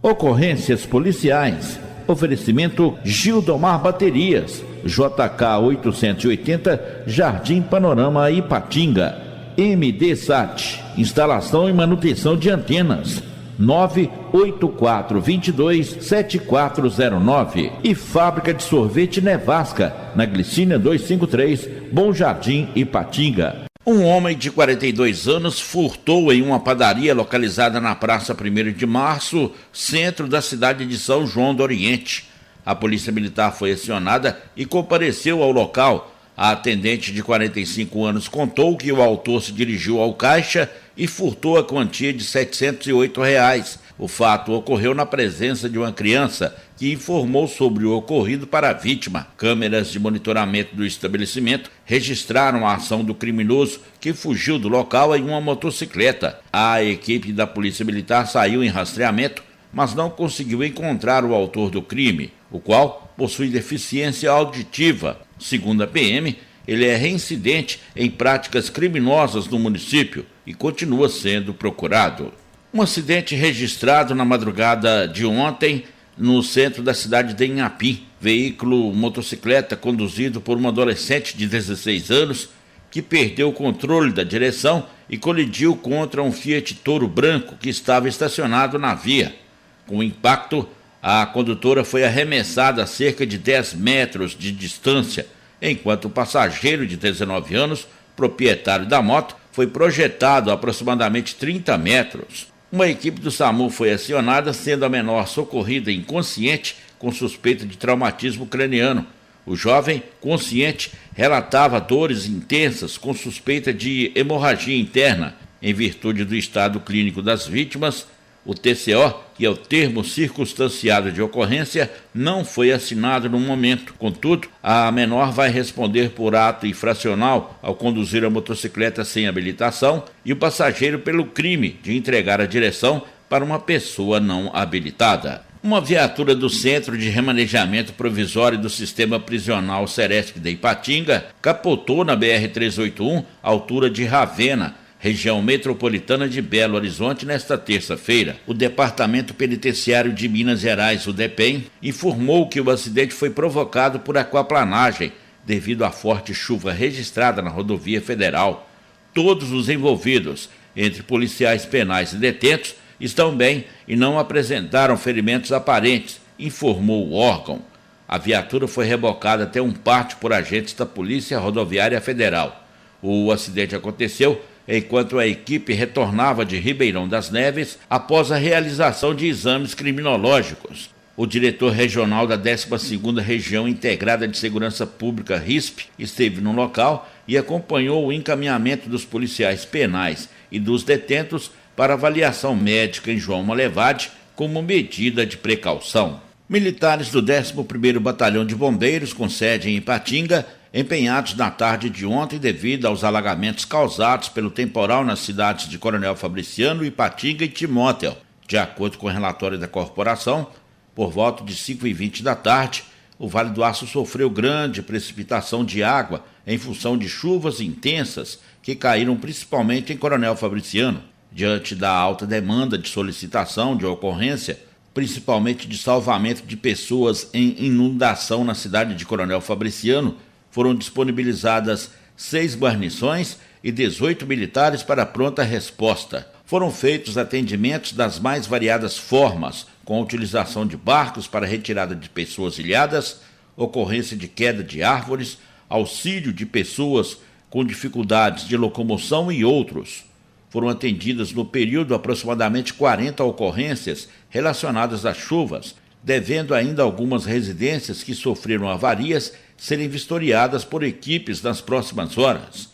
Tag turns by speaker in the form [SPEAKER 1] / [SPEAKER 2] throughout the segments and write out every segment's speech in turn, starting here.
[SPEAKER 1] Ocorrências policiais. Oferecimento Gildomar Baterias, JK 880, Jardim Panorama, Ipatinga. MD Sat, instalação e manutenção de antenas. 984227409. E Fábrica de Sorvete Nevasca, na Glicínia 253, Bom Jardim, Ipatinga. Um homem de 42 anos furtou em uma padaria localizada na Praça 1º de Março, centro da cidade de São João do Oriente. A Polícia Militar foi acionada e compareceu ao local. A atendente de 45 anos contou que o autor se dirigiu ao caixa e furtou a quantia de R$ 708. O fato ocorreu na presença de uma criança que informou sobre o ocorrido para a vítima. Câmeras de monitoramento do estabelecimento registraram a ação do criminoso, que fugiu do local em uma motocicleta. A equipe da Polícia Militar saiu em rastreamento, mas não conseguiu encontrar o autor do crime, o qual possui deficiência auditiva. Segundo a PM, ele é reincidente em práticas criminosas no município e continua sendo procurado. Um acidente registrado na madrugada de ontem no centro da cidade de Inhapim. Veículo motocicleta conduzido por um adolescente de 16 anos que perdeu o controle da direção e colidiu contra um Fiat Toro branco que estava estacionado na via. Com o impacto, a condutora foi arremessada a cerca de 10 metros de distância, enquanto o passageiro de 19 anos, proprietário da moto, foi projetado a aproximadamente 30 metros. Uma equipe do SAMU foi acionada, sendo a menor socorrida inconsciente com suspeita de traumatismo craniano. O jovem, consciente, relatava dores intensas com suspeita de hemorragia interna. Em virtude do estado clínico das vítimas, o TCO, que é o termo circunstanciado de ocorrência, não foi assinado no momento. Contudo, a menor vai responder por ato infracional ao conduzir a motocicleta sem habilitação e o passageiro pelo crime de entregar a direção para uma pessoa não habilitada. Uma viatura do Centro de Remanejamento Provisório do Sistema Prisional Seresc de Ipatinga capotou na BR-381, altura de Ravena, região metropolitana de Belo Horizonte, nesta terça-feira. O Departamento Penitenciário de Minas Gerais, o DEPEN, informou que o acidente foi provocado por aquaplanagem, devido à forte chuva registrada na rodovia federal. Todos os envolvidos, entre policiais penais e detentos, estão bem e não apresentaram ferimentos aparentes, informou o órgão. A viatura foi rebocada até um pátio por agentes da Polícia Rodoviária Federal. O acidente aconteceu enquanto a equipe retornava de Ribeirão das Neves após a realização de exames criminológicos. O diretor regional da 12ª Região Integrada de Segurança Pública, RISP, esteve no local e acompanhou o encaminhamento dos policiais penais e dos detentos para avaliação médica em João Malevade como medida de precaução. Militares do 11º Batalhão de Bombeiros, com sede em Ipatinga, empenhados na tarde de ontem devido aos alagamentos causados pelo temporal nas cidades de Coronel Fabriciano, Ipatinga e Timóteo. De acordo com o relatório da corporação, por volta de 5h20 da tarde, o Vale do Aço sofreu grande precipitação de água em função de chuvas intensas que caíram principalmente em Coronel Fabriciano. Diante da alta demanda de solicitação de ocorrência, principalmente de salvamento de pessoas em inundação na cidade de Coronel Fabriciano, foram disponibilizadas 6 guarnições e 18 militares para pronta resposta. Foram feitos atendimentos das mais variadas formas, com a utilização de barcos para retirada de pessoas ilhadas, ocorrência de queda de árvores, auxílio de pessoas com dificuldades de locomoção e outros. Foram atendidas no período aproximadamente 40 ocorrências relacionadas às chuvas, devendo ainda algumas residências que sofreram avarias serem vistoriadas por equipes nas próximas horas.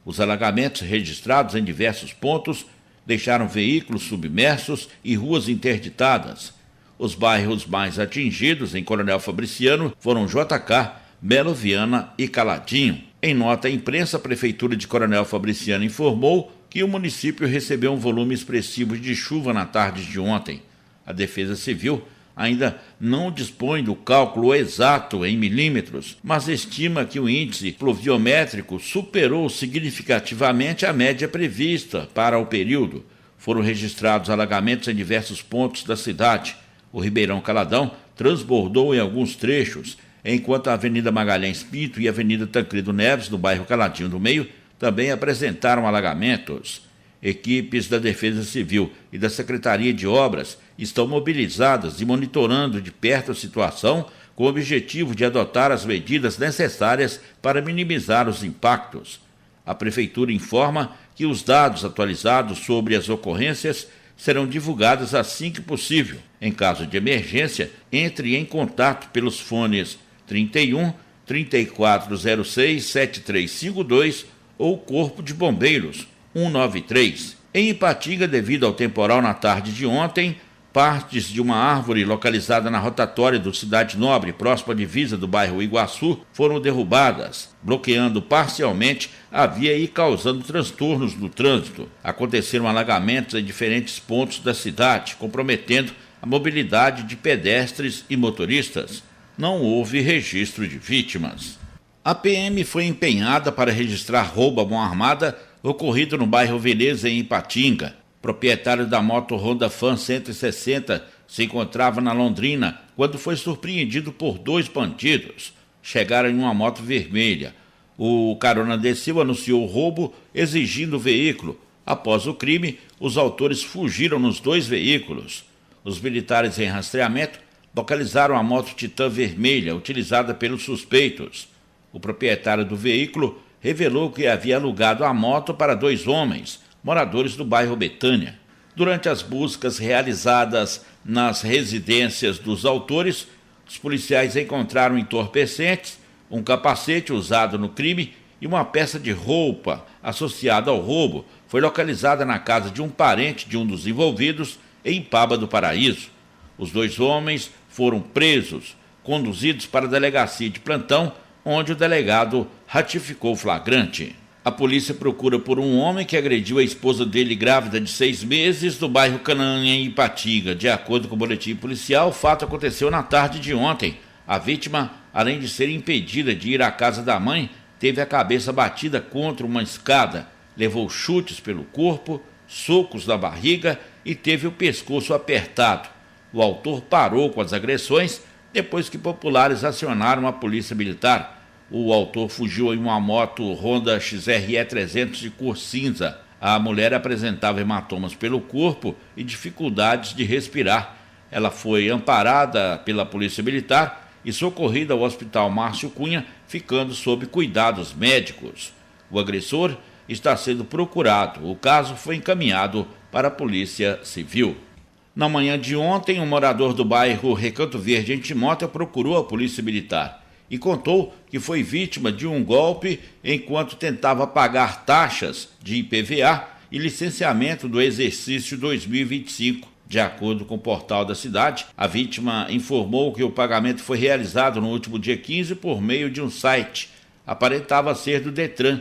[SPEAKER 1] Os alagamentos registrados em diversos pontos deixaram veículos submersos e ruas interditadas. Os bairros mais atingidos em Coronel Fabriciano foram JK, Belo Viana e Caladinho. Em nota à imprensa, a Prefeitura de Coronel Fabriciano informou que o município recebeu um volume expressivo de chuva na tarde de ontem. A Defesa Civil ainda não dispõe do cálculo exato em milímetros, mas estima que o índice pluviométrico superou significativamente a média prevista para o período. Foram registrados alagamentos em diversos pontos da cidade. O Ribeirão Caladão transbordou em alguns trechos, enquanto a Avenida Magalhães Pinto e a Avenida Tancredo Neves, no bairro Caladinho do Meio, também apresentaram alagamentos. Equipes da Defesa Civil e da Secretaria de Obras estão mobilizadas e monitorando de perto a situação com o objetivo de adotar as medidas necessárias para minimizar os impactos. A Prefeitura informa que os dados atualizados sobre as ocorrências serão divulgados assim que possível. Em caso de emergência, entre em contato pelos fones 31 3406 7352 ou Corpo de Bombeiros 193. Em Ipatinga, devido ao temporal na tarde de ontem, partes de uma árvore localizada na rotatória do Cidade Nobre, próxima à divisa do bairro Iguaçu, foram derrubadas, bloqueando parcialmente a via e causando transtornos no trânsito. Aconteceram alagamentos em diferentes pontos da cidade, comprometendo a mobilidade de pedestres e motoristas. Não houve registro de vítimas. A PM foi empenhada para registrar roubo à mão armada ocorrido no bairro Veneza, em Ipatinga. O proprietário da moto Honda Fan 160 se encontrava na Londrina quando foi surpreendido por 2 bandidos. Chegaram em uma moto vermelha. O carona desceu, anunciou o roubo, exigindo o veículo. Após o crime, os autores fugiram nos 2 veículos. Os militares em rastreamento localizaram a moto Titan vermelha utilizada pelos suspeitos. O proprietário do veículo revelou que havia alugado a moto para 2 homens, moradores do bairro Betânia. Durante as buscas realizadas nas residências dos autores, os policiais encontraram entorpecentes, um capacete usado no crime e uma peça de roupa associada ao roubo foi localizada na casa de um parente de um dos envolvidos em Paba do Paraíso. Os 2 homens foram presos, conduzidos para a delegacia de plantão, onde o delegado ratificou o flagrante. A polícia procura por um homem que agrediu a esposa dele grávida de 6 meses no bairro Canaã, em Ipatinga. De acordo com o boletim policial, o fato aconteceu na tarde de ontem. A vítima, além de ser impedida de ir à casa da mãe, teve a cabeça batida contra uma escada, levou chutes pelo corpo, socos na barriga e teve o pescoço apertado. O autor parou com as agressões depois que populares acionaram a polícia militar. O autor fugiu em uma moto Honda XRE 300 de cor cinza. A mulher apresentava hematomas pelo corpo e dificuldades de respirar. Ela foi amparada pela polícia militar e socorrida ao Hospital Márcio Cunha, ficando sob cuidados médicos. O agressor está sendo procurado. O caso foi encaminhado para a Polícia Civil. Na manhã de ontem, um morador do bairro Recanto Verde, em Timóteo, procurou a polícia militar e contou que foi vítima de um golpe enquanto tentava pagar taxas de IPVA e licenciamento do exercício 2025. De acordo com o portal da cidade, a vítima informou que o pagamento foi realizado no último dia 15 por meio de um site. Aparentava ser do Detran.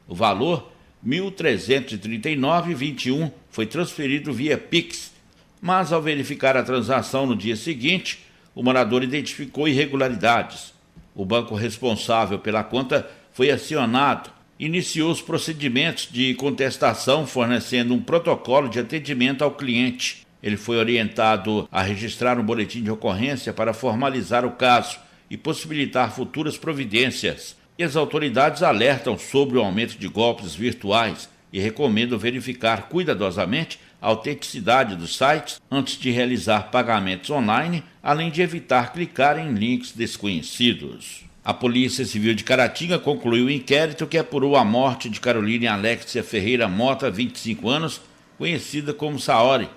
[SPEAKER 1] O valor, R$ 1.339,21, foi transferido via Pix, mas ao verificar a transação no dia seguinte, o morador identificou irregularidades. O banco responsável pela conta foi acionado, iniciou os procedimentos de contestação, fornecendo um protocolo de atendimento ao cliente. Ele foi orientado a registrar um boletim de ocorrência para formalizar o caso e possibilitar futuras providências. E as autoridades alertam sobre o aumento de golpes virtuais e recomendam verificar cuidadosamente a autenticidade dos sites antes de realizar pagamentos online, além de evitar clicar em links desconhecidos. A Polícia Civil de Caratinga concluiu o inquérito que apurou a morte de Caroline Alexia Ferreira Mota, 25 anos, conhecida como Saori.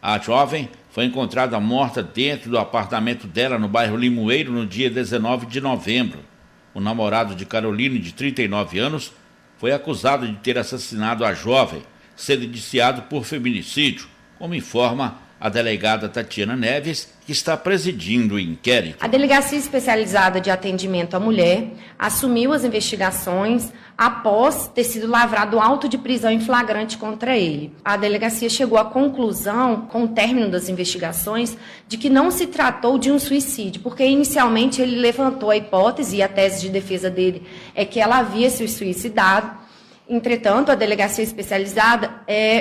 [SPEAKER 1] A jovem foi encontrada morta dentro do apartamento dela no bairro Limoeiro no dia 19 de novembro. O namorado de Caroline, de 39 anos, foi acusado de ter assassinado a jovem, sendo indiciado por feminicídio, como informa a delegada Tatiana Neves, que está presidindo o inquérito.
[SPEAKER 2] A Delegacia Especializada de Atendimento à Mulher assumiu as investigações após ter sido lavrado auto de prisão em flagrante contra ele. A delegacia chegou à conclusão, com o término das investigações, de que não se tratou de um suicídio, porque inicialmente ele levantou a hipótese, e a tese de defesa dele é que ela havia se suicidado. Entretanto, a delegacia especializada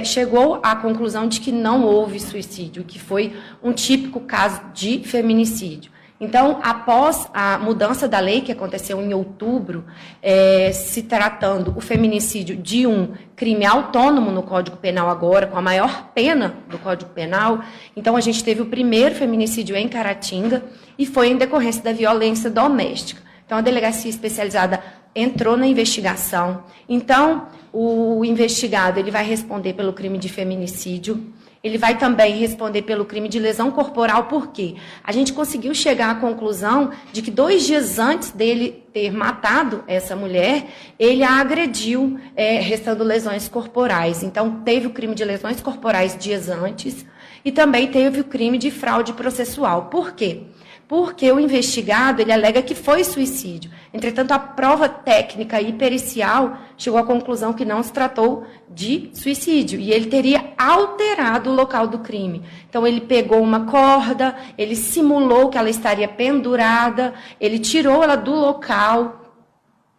[SPEAKER 2] chegou à conclusão de que não houve suicídio, que foi um típico caso de feminicídio. Então, após a mudança da lei, que aconteceu em outubro, se tratando o feminicídio de um crime autônomo no Código Penal agora, com a maior pena do Código Penal, então a gente teve o primeiro feminicídio em Caratinga e foi em decorrência da violência doméstica. Então, a delegacia especializada entrou na investigação. Então, o investigado ele vai responder pelo crime de feminicídio. Ele vai também responder pelo crime de lesão corporal, por quê? A gente conseguiu chegar à conclusão de que 2 dias antes dele ter matado essa mulher, ele a agrediu, restando lesões corporais. Então, teve o crime de lesões corporais dias antes e também teve o crime de fraude processual. Por quê? Porque o investigado ele alega que foi suicídio. Entretanto, a prova técnica e pericial chegou à conclusão que não se tratou de suicídio e ele teria alterado o local do crime. Então, ele pegou uma corda, ele simulou que ela estaria pendurada, ele tirou ela do local,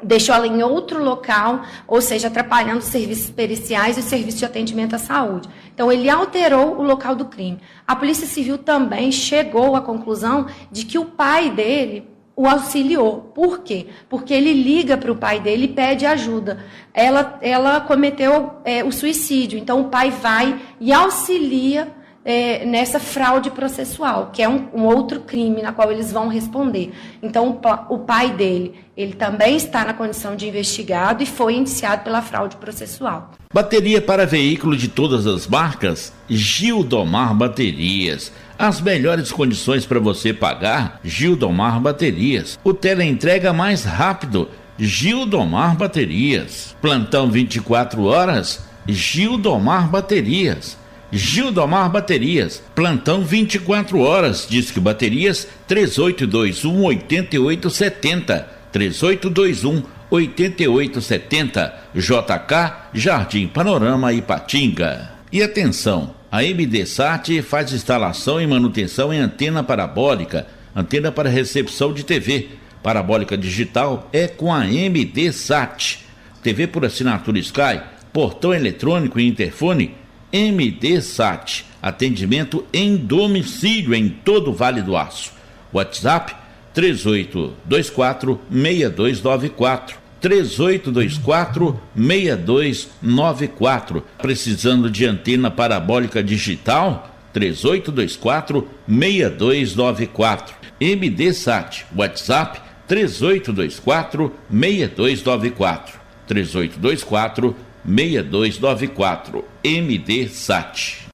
[SPEAKER 2] deixou ela em outro local, ou seja, atrapalhando os serviços periciais e o serviço de atendimento à saúde. Então, ele alterou o local do crime. A Polícia Civil também chegou à conclusão de que o pai dele o auxiliou. Por quê? Porque ele liga para o pai dele e pede ajuda. Ela cometeu o suicídio, então o pai vai e auxilia nessa fraude processual, que é um outro crime na qual eles vão responder. Então, o pai dele, ele também está na condição de investigado e foi indiciado pela fraude processual.
[SPEAKER 1] Bateria para veículo de todas as marcas? Gildomar Baterias. As melhores condições para você pagar? Gildomar Baterias. O teleentrega mais rápido? Gildomar Baterias. Plantão 24 horas? Gildomar Baterias. Gildomar Baterias, plantão 24 horas, Disque Baterias 3821-8870, 3821-8870, JK, Jardim Panorama, Ipatinga. E atenção, a MDSat faz instalação e manutenção em antena parabólica, antena para recepção de TV, parabólica digital é com a MDSat, TV por assinatura Sky, portão eletrônico e interfone, MDSat, atendimento em domicílio em todo o Vale do Aço. WhatsApp 3824-6294, 3824-6294. Precisando de antena parabólica digital? 3824-6294. MDSat, WhatsApp 3824-6294, 3824-6294, MDSat.